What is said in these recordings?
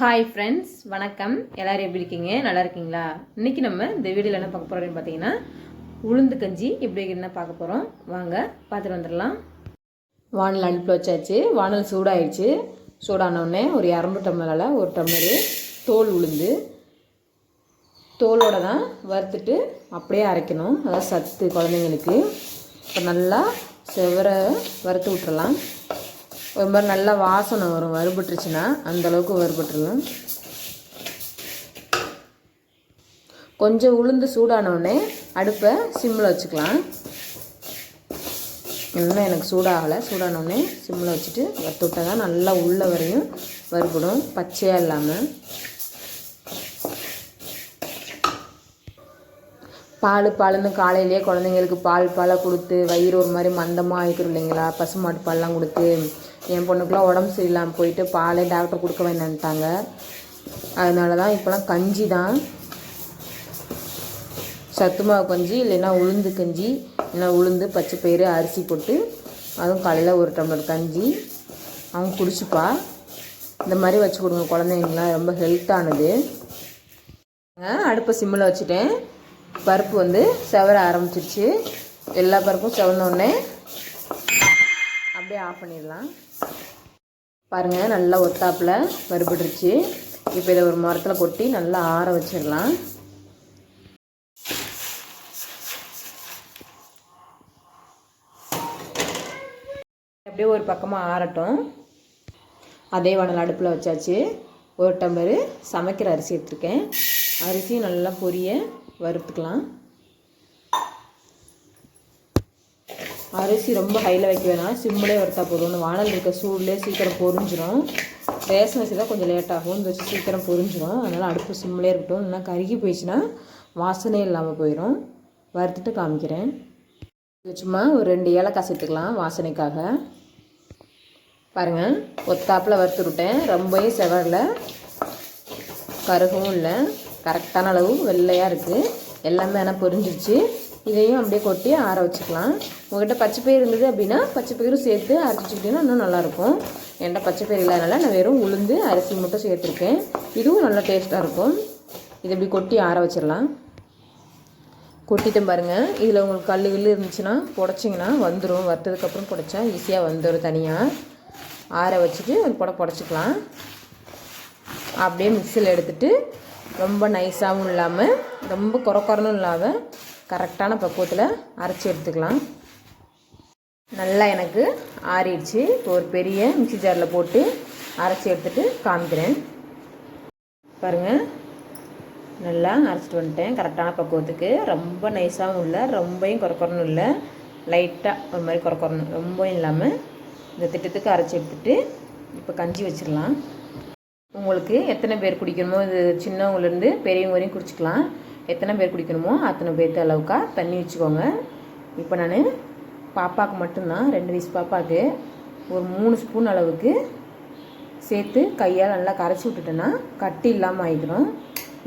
Hi friends, வணக்கம். எல்லோரும் எப்படி இருக்கீங்க? நல்லா இருக்கீங்களா? இன்றைக்கி நம்ம இந்த வீடியோவில் என்ன பார்க்க போகிறோம்னு பார்த்தீங்கன்னா, உளுந்து கஞ்சி எப்படி என்ன பார்க்க போகிறோம். வாங்க பார்த்துட்டு வந்துடலாம். வானல் அடுப்பில் வச்சாச்சு. வானல் சூடாகிடுச்சு. சூடானோடனே ஒரு 200 டம்ளரில் ஒரு டம்ளரு தோல் உளுந்து தோலோடு தான் வறுத்துட்டு அப்படியே அரைக்கணும். அதாவது சத்து குழந்தைங்களுக்கு. இப்போ நல்லா செவர வறுத்து விட்டுறலாம். ஒரு மாதிரி நல்லா வாசனை வரும். வறுபட்டுருச்சுன்னா அந்தளவுக்கு வறுபட்டுடலாம். கொஞ்சம் உளுந்து சூடானோடனே அடுப்பை சிம்மில் வச்சுக்கலாம். இன்னும் எனக்கு சூடாகலை. சூடானோடனே சிம்மில் வச்சுட்டு வறுத்து விட்டால் தான் நல்லா உள்ள வரையும் வறுபடும், பச்சையாக இல்லாமல். பாலுன்னு காலையிலேயே குழந்தைங்களுக்கு பாலாக கொடுத்து வயிறு ஒரு மாதிரி மந்தமாக ஆகிக்கிறோம் இல்லைங்களா? பசுமாட்டு பால்லாம் கொடுத்து என் பொண்ணுக்கெலாம் உடம்பு சரியில்லாமல் போயிட்டு பாலே டாக்டர் கொடுக்க வேண்டான்ட்டாங்க. அதனால தான் இப்போலாம் கஞ்சி தான், சத்து மாவு கஞ்சி இல்லைன்னா உளுந்து கஞ்சி, இல்லைன்னா உளுந்து பச்சை பயிறு அரிசி போட்டு அதுவும் காலையில் ஒரு டம்ளர் கஞ்சி அவங்க குடிச்சுப்பா. இந்த மாதிரி வச்சு கொடுங்க குழந்தைங்களாம், ரொம்ப ஹெல்த்தானது. அடுப்பை சிம்மில் வச்சுட்டேன். பருப்பு செவர ஆரம்பிச்சிருச்சு. எல்லா பருப்பும் செவந்தோடனே அப்படியே ஆஃப் பண்ணிடலாம். பாருங்கள், நல்லா ஒத்தாப்பில் வறுபட்டுருச்சு. இப்போ இதை ஒரு மரத்தில் கொட்டி நல்லா ஆற வச்சிடலாம். அப்படியே ஒரு பக்கமாக ஆறட்டும். அதே வானல் அடுப்பில் வச்சாச்சு. ஒரு டம்ளரு சமைக்கிற அரிசி எடுத்துருக்கேன். அரிசியும் நல்லா பொரிய வறுத்துக்கலாம். அரிசி ரொம்ப ஹையில் வைக்க வேணாம், சிம்மிலே வறுத்தா போதும். வானல் இருக்க சூடுலேயே சீக்கிரம் பொரிஞ்சிடும். ரேஷன் அரிசி தான் கொஞ்சம் லேட் ஆகும், இந்த வச்சு சீக்கிரம் பொரிஞ்சிடும். அதனால் அடுப்பு சிம்மிலே இருக்கட்டும். இல்லைனா கருகி போயிடுச்சுன்னா வாசனை இல்லாமல் போயிடும். வறுத்துட்டு காமிக்கிறேன். சும்மா ஒரு 2 ஏலக்காய் சேர்த்துக்கலாம் வாசனைக்காக. பாருங்கள், ஒத்தாப்பில் வறுத்து விட்டேன். ரொம்பவும் செவரில் கருகவும் இல்லை, கரெக்டான அளவு வெள்ளையாக இருக்குது. எல்லாமே ஆனால் பொரிஞ்சிருச்சு. இதையும் அப்படியே கொட்டி ஆற வச்சுக்கலாம். உங்கள்கிட்ட பச்சை பயிர் இருந்தது அப்படின்னா பச்சை பயிரும் சேர்த்து அரைச்சிக்கிட்டிங்கன்னா இன்னும் நல்லாயிருக்கும். என்கிட்ட பச்சை பயிர் இல்லாதனால நான் வெறும் உளுந்து அரிசி மட்டும் சேர்த்துருக்கேன். இதுவும் நல்லா டேஸ்ட்டாக இருக்கும். இதை இப்படி கொட்டி ஆற வச்சிடலாம். கொட்டிட்டு பாருங்கள், இதில் உங்களுக்கு கல் இருந்துச்சுன்னா புடச்சிங்கன்னா வந்துடும். வறுத்ததுக்கப்புறம் புடச்சா ஈஸியாக வந்துடும். தனியாக ஆற வச்சுட்டு ஒரு புடச்சிக்கலாம். அப்படியே மிக்சியில் எடுத்துகிட்டு ரொம்ப நைஸாகவும் இல்லாமல் ரொம்ப குறன்னு இல்லாமல் கரெக்டான பக்குவத்தில் அரைச்சி எடுத்துக்கலாம். நல்லா எனக்கு ஆறிடுச்சு. இப்போ ஒரு பெரிய மிக்ஸி ஜாரில் போட்டு அரைச்சி எடுத்துகிட்டு காமிக்கிறேன். பாருங்கள், நல்லா அரைச்சிட்டு வந்துட்டேன் கரெக்டான பக்குவத்துக்கு. ரொம்ப நைஸாகவும் இல்லை, ரொம்பவும் குறன்னு இல்லை, லைட்டாக ஒரு மாதிரி குறன்னு, ரொம்பவும் இல்லாமல் இந்த திட்டத்துக்கு அரைச்சி எடுத்துகிட்டு இப்போ கஞ்சி வச்சிடலாம். உங்களுக்கு எத்தனை பேர் குடிக்கணுமோ, இது சின்னவங்கலேருந்து பெரியவங்க வரையும் குடிச்சிக்கலாம். எத்தனை பேர் குடிக்கணுமோ அத்தனை பேர்த்து அளவுக்கா தண்ணி வச்சுக்கோங்க. இப்போ நான் பாப்பாவுக்கு மட்டும்தான், 2 வயசு பாப்பாவுக்கு ஒரு 3 ஸ்பூன் அளவுக்கு சேர்த்து கையால் நல்லா கரைச்சி விட்டுட்டேன்னா கட்டி இல்லாமல் ஆகிடும்.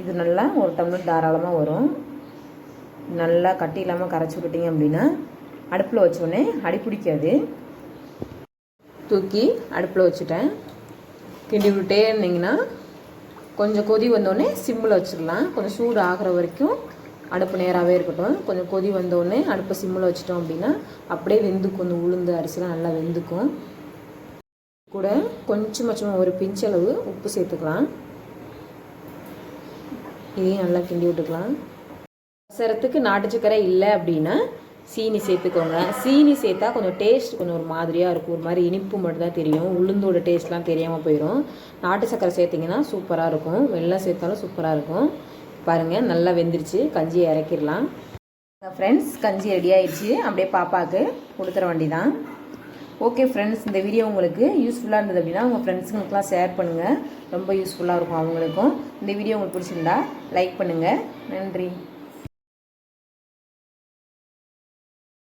இது நல்லா ஒரு டம்ளர் தாராளமாக வரும். நல்லா கட்டி இல்லாமல் கரைச்சி விட்டுட்டிங்க அப்படின்னா அடுப்பில் வச்சோடனே அடி பிடிக்காது. தூக்கி அடுப்பில் வச்சுட்டேன். கிண்டி விட்டே இருந்தீங்கன்னா கொஞ்சம் கொதி வந்தோடனே சிம்மில் வச்சிடலாம். கொஞ்சம் சூடு ஆகிற வரைக்கும் அடுப்பு நேராகவே இருக்கட்டும். கொஞ்சம் கொதி வந்தோடனே அடுப்பை சிம்மில் வச்சிட்டோம் அப்படின்னா அப்படியே வெந்துக்கும். இந்த உளுந்து அரிசிலாம் நல்லா வெந்துக்கும். கூட கொஞ்சமாக ஒரு பிஞ்சளவு உப்பு சேர்த்துக்கலாம். இதையும் நல்லா கிண்டி விட்டுக்கலாம். அவசரத்துக்கு நாட்டு சக்கரை இல்லை அப்படின்னா சீனி சேர்த்துக்கோங்க. சீனி சேர்த்தா கொஞ்சம் டேஸ்ட் கொஞ்சம் ஒரு மாதிரியாக இருக்கும். ஒரு மாதிரி இனிப்பு மட்டும் தான் தெரியும், உளுந்தோட டேஸ்ட்லாம் தெரியாமல் போயிடும். நாட்டு சக்கரை சேர்த்திங்கன்னா சூப்பராக இருக்கும். வெல்லம் சேர்த்தாலும் சூப்பராக இருக்கும். பாருங்கள், நல்லா வெந்துருச்சு. கஞ்சியை இறக்கிடலாம். ஃப்ரெண்ட்ஸ், கஞ்சி ரெடி ஆகிடுச்சு. அப்படியே பாப்பாவுக்கு கொடுத்துற வேண்டி தான். ஓகே ஃப்ரெண்ட்ஸ், இந்த வீடியோ உங்களுக்கு யூஸ்ஃபுல்லாக இருந்தது அப்படின்னா உங்கள் ஃப்ரெண்ட்ஸுங்களுக்குலாம் ஷேர் பண்ணுங்கள். ரொம்ப யூஸ்ஃபுல்லாக இருக்கும் அவங்களுக்கும். இந்த வீடியோ உங்களுக்கு பிடிச்சிருந்தா லைக் பண்ணுங்கள். நன்றி.